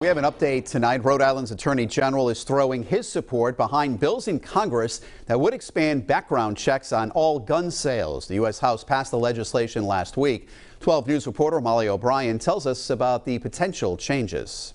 We have an update tonight. Rhode Island's Attorney General is throwing his support behind bills in Congress that would expand background checks on all gun sales. The U.S. House passed the legislation last week. 12 News reporter Molly O'Brien tells us about the potential changes.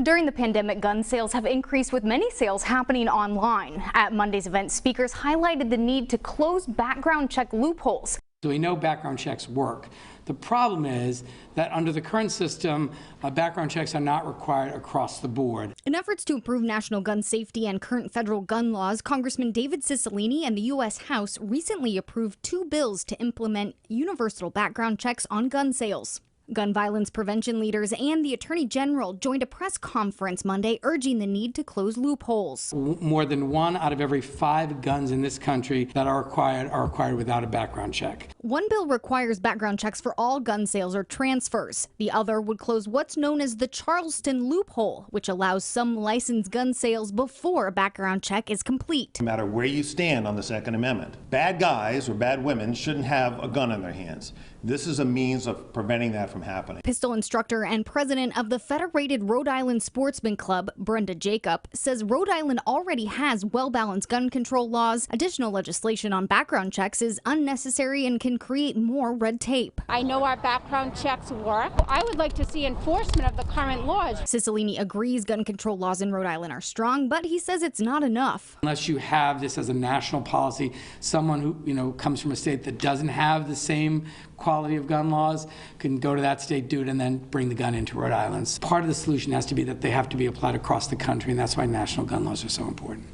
During the pandemic, gun sales have increased, with many sales happening online. At Monday's event, speakers highlighted the need to close background check loopholes. So we know background checks work. The problem is that under the current system, background checks are not required across the board. In efforts to improve national gun safety and current federal gun laws, Congressman David Cicilline and the U.S. House recently approved 2 bills to implement universal background checks on gun sales. Gun violence prevention leaders and the Attorney General joined a press conference Monday urging the need to close loopholes. More than 1 out of every 5 guns in this country that are acquired without a background check. One bill requires background checks for all gun sales or transfers. The other would close what's known as the Charleston loophole, which allows some licensed gun sales before a background check is complete. No matter where you stand on the Second Amendment, bad guys or bad women shouldn't have a gun in their hands. This is a means of preventing that from happening. Pistol instructor and president of the Federated Rhode Island Sportsman Club, Brenda Jacob, says Rhode Island already has well-balanced gun control laws. Additional legislation on background checks is unnecessary and can create more red tape. I know our background checks work. I would like to see enforcement of the current laws. Cicilline agrees gun control laws in Rhode Island are strong, but he says it's not enough. Unless you have this as a national policy, someone who comes from a state that doesn't have the same quality of gun laws can go to that state, do it, and then bring the gun into Rhode Island. Part of the solution has to be that they have to be applied across the country, and that's why national gun laws are so important.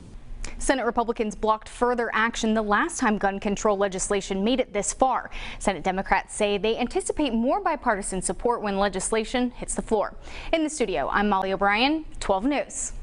Senate Republicans blocked further action the last time gun control legislation made it this far. Senate Democrats say they anticipate more bipartisan support when legislation hits the floor. In the studio, I'm Molly O'Brien, 12 News.